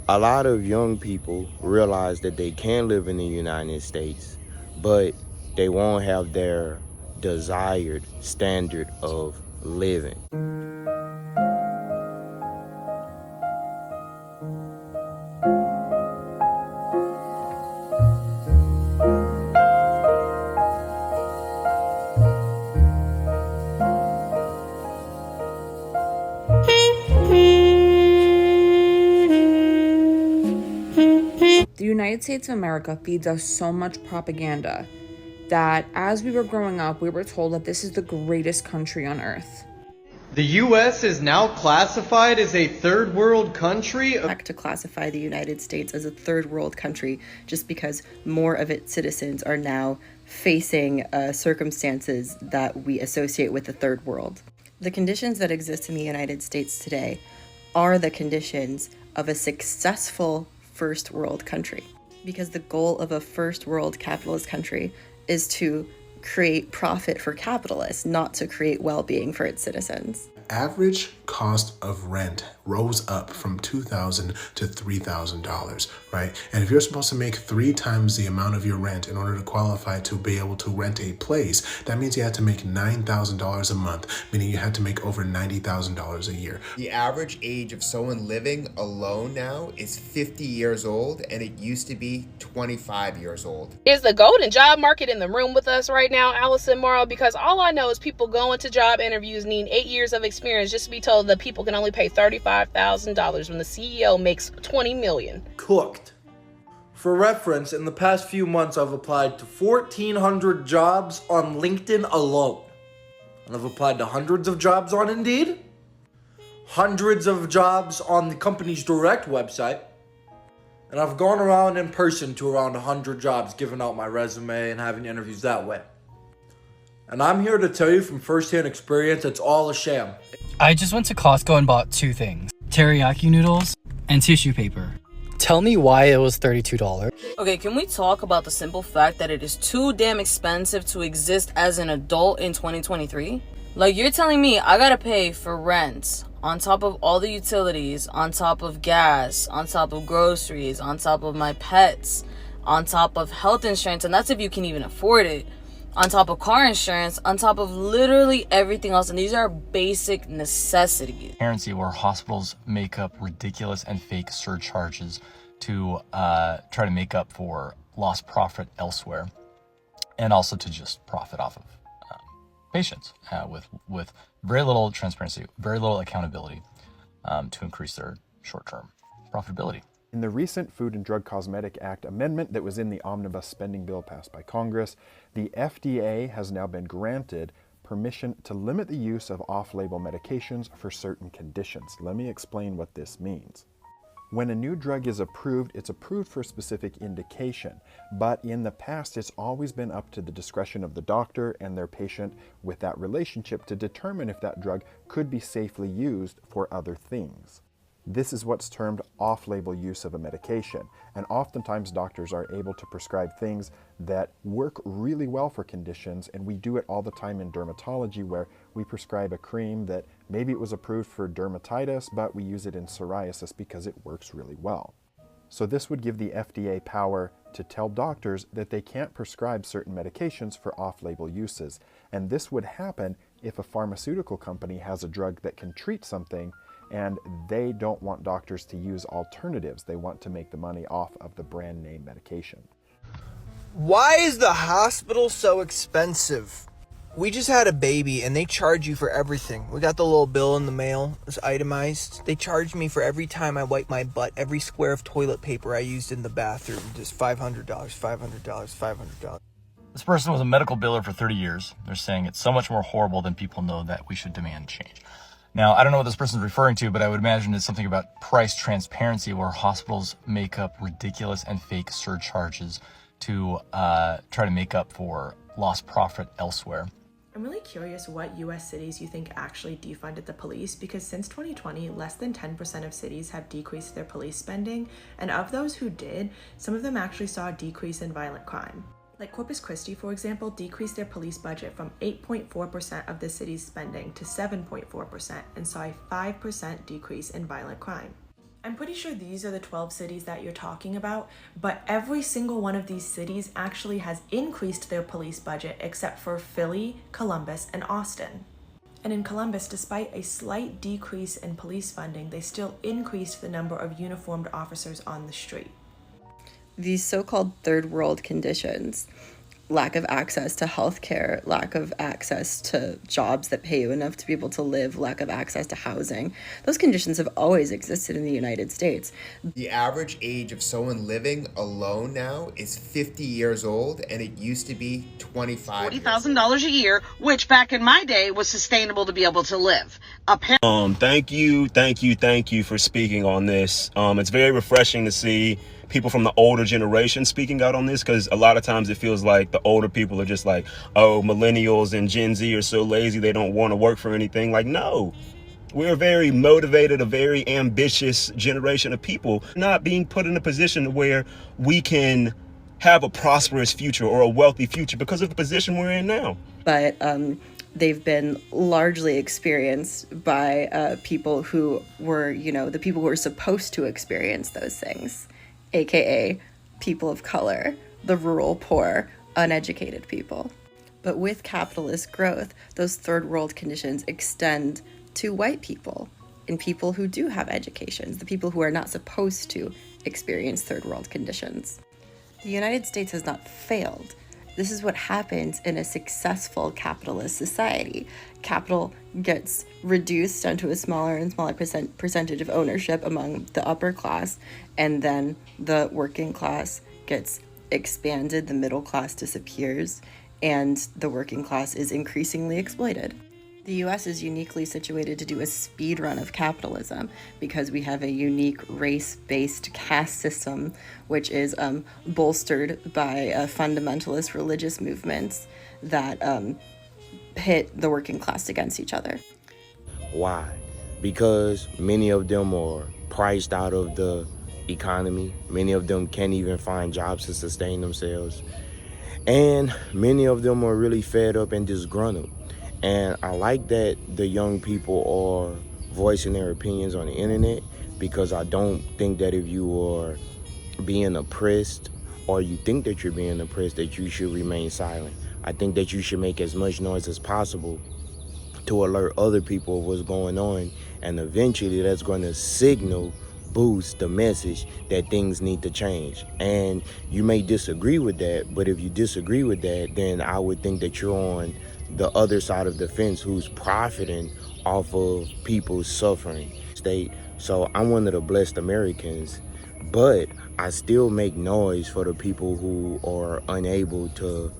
A lot of young people realize that they can live in the United States, but they won't have their desired standard of living. The United States of America feeds us so much propaganda that as we were growing up, we were told that this is the greatest country on earth. The U.S. is now classified as a third world country. To classify the United States as a third world country just because more of its citizens are now facing circumstances that we associate with the third world. The conditions that exist in the United States today are the conditions of a successful first world country, because the goal of a first world capitalist country is to create profit for capitalists, not to create well-being for its citizens. Average cost of rent rose up from $2,000 to $3,000, right? And if you're supposed to make 3 times the amount of your rent in order to qualify to be able to rent a place, that means you had to make $9,000 a month, meaning you had to make over $90,000 a year. The average age of someone living alone now is 50 years old, and it used to be 25 years old. Is the golden job market in the room with us right now, Allison Morrow? Because all I know is people going to job interviews needing 8 years of experience just to be told that people can only pay $35,000 when the CEO makes $20 million. Cooked. For reference, in the past few months, I've applied to 1,400 jobs on LinkedIn alone. And I've applied to hundreds of jobs on Indeed, hundreds of jobs on the company's direct website, and I've gone around in person to around 100 jobs, giving out my resume and having interviews that way. And I'm here to tell you from firsthand experience, it's all a sham. I just went to Costco and bought 2 things: teriyaki noodles and tissue paper. Tell me why it was $32. Okay, can we talk about the simple fact that it is too damn expensive to exist as an adult in 2023? Like, you're telling me I gotta pay for rent, on top of all the utilities, on top of gas, on top of groceries, on top of my pets, on top of health insurance, and that's if you can even afford it, on top of car insurance, on top of literally everything else. And these are basic necessities. Transparency, where hospitals make up ridiculous and fake surcharges to try to make up for lost profit elsewhere, and also to just profit off of patients with very little transparency, very little accountability to increase their short-term profitability. In the recent Food and Drug Cosmetic Act amendment that was in the omnibus spending bill passed by Congress, the FDA has now been granted permission to limit the use of off-label medications for certain conditions. Let me explain what this means. When a new drug is approved, it's approved for a specific indication, but in the past, it's always been up to the discretion of the doctor and their patient with that relationship to determine if that drug could be safely used for other things. This is what's termed off-label use of a medication, and oftentimes doctors are able to prescribe things that work really well for conditions, and we do it all the time in dermatology, where we prescribe a cream that maybe it was approved for dermatitis, but we use it in psoriasis because it works really well. So this would give the FDA power to tell doctors that they can't prescribe certain medications for off-label uses, and this would happen if a pharmaceutical company has a drug that can treat something and they don't want doctors to use alternatives. They want to make the money off of the brand name medication. Why is the hospital so expensive? We just had a baby and they charge you for everything. We got the little bill in the mail. It's itemized. They charged me for every time I wipe my butt, every square of toilet paper I used in the bathroom. Just $500, $500. This person was a medical biller for 30 years. They're saying it's so much more horrible than people know that we should demand change. Now, I don't know what this person's referring to, but I would imagine it's something about price transparency, where hospitals make up ridiculous and fake surcharges to try to make up for lost profit elsewhere. I'm really curious what US cities you think actually defunded the police, because since 2020, less than 10% of cities have decreased their police spending, and of those who did, some of them actually saw a decrease in violent crime. Like Corpus Christi, for example, decreased their police budget from 8.4% of the city's spending to 7.4% and saw a 5% decrease in violent crime. I'm pretty sure these are the 12 cities that you're talking about, but every single one of these cities actually has increased their police budget except for Philly, Columbus, and Austin. And in Columbus, despite a slight decrease in police funding, they still increased the number of uniformed officers on the street. These so-called third world conditions, lack of access to healthcare, lack of access to jobs that pay you enough to be able to live, lack of access to housing, those conditions have always existed in the United States. The average age of someone living alone now is 50 years old, and it used to be 25. $40,000 a year, which back in my day was sustainable to be able to live. Thank you for speaking on this. It's very refreshing to see people from the older generation speaking out on this, because a lot of times it feels like the older people are just like, oh, millennials and Gen Z are so lazy, they don't want to work for anything. Like, no, we're a very motivated, a very ambitious generation of people not being put in a position where we can have a prosperous future or a wealthy future because of the position we're in now. But they've been largely experienced by people who were, the people who were supposed to experience those things, aka people of color, the rural poor, uneducated people. But with capitalist growth, those third world conditions extend to white people and people who do have educations, the people who are not supposed to experience third world conditions. The United States has not failed. This is what happens in a successful capitalist society. Capital gets reduced down to a smaller and smaller percentage of ownership among the upper class, and then the working class gets expanded, the middle class disappears, and the working class is increasingly exploited. The US is uniquely situated to do a speed run of capitalism because we have a unique race-based caste system, which is bolstered by fundamentalist religious movements that pit the working class against each other. Why? Because many of them are priced out of the economy. Many of them can't even find jobs to sustain themselves. And many of them are really fed up and disgruntled. And I like that the young people are voicing their opinions on the internet, because I don't think that if you are being oppressed or you think that you're being oppressed, that you should remain silent. I think that you should make as much noise as possible to alert other people of what's going on, and eventually that's going to signal boost the message that things need to change. And you may disagree with that, but if you disagree with that, then I would think that you're on the other side of the fence who's profiting off of people's suffering state. So I'm one of the blessed Americans, but I still make noise for the people who are unable to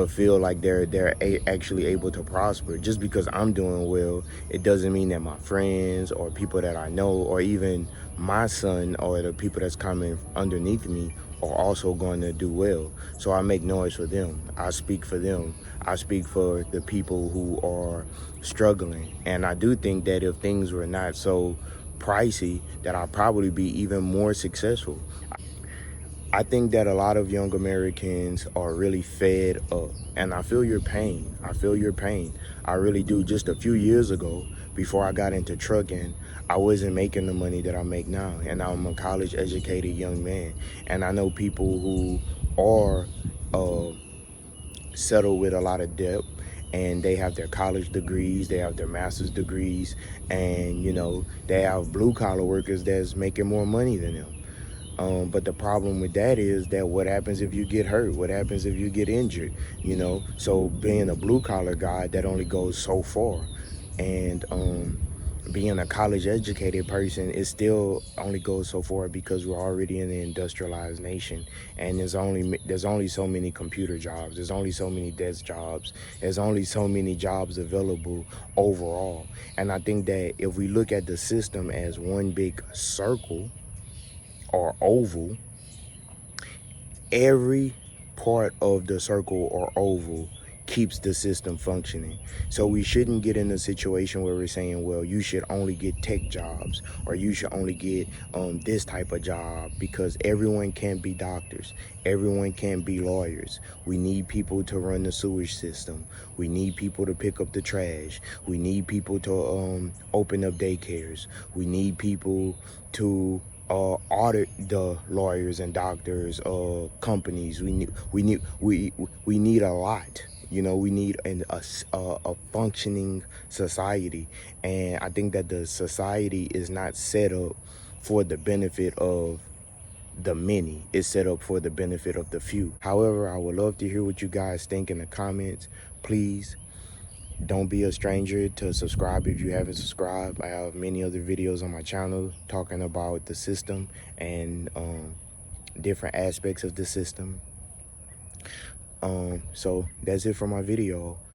feel like they're actually able to prosper. Just because I'm doing well, it doesn't mean that my friends or people that I know, or even my son or the people that's coming underneath me, are also going to do well. So I make noise for them. I speak for them. I speak for the people who are struggling. And I do think that if things were not so pricey, that I'd probably be even more successful. I think that a lot of young Americans are really fed up, and I feel your pain. I feel your pain. I really do. Just a few years ago, before I got into trucking, I wasn't making the money that I make now, and I'm a college-educated young man. And I know people who are settled with a lot of debt, and they have their college degrees, they have their master's degrees, and they have blue-collar workers that's making more money than them. But the problem with that is that what happens if you get hurt? What happens if you get injured? So being a blue collar guy, that only goes so far. And being a college educated person, it still only goes so far, because we're already in an industrialized nation, and there's only so many computer jobs, there's only so many desk jobs, there's only so many jobs available overall. And I think that if we look at the system as one big circle or oval, every part of the circle or oval keeps the system functioning. So we shouldn't get in a situation where we're saying, well, you should only get tech jobs, or you should only get this type of job, because everyone can't be doctors. Everyone can't be lawyers. We need people to run the sewage system. We need people to pick up the trash. We need people to open up daycares. We need people to audit the lawyers and doctors, companies. We need a lot. You know, we need a functioning society, and I think that the society is not set up for the benefit of the many. It's set up for the benefit of the few. However, I would love to hear what you guys think in the comments. Please don't be a stranger to subscribe if you haven't subscribed. I have many other videos on my channel talking about the system and different aspects of the system. So that's it for my video.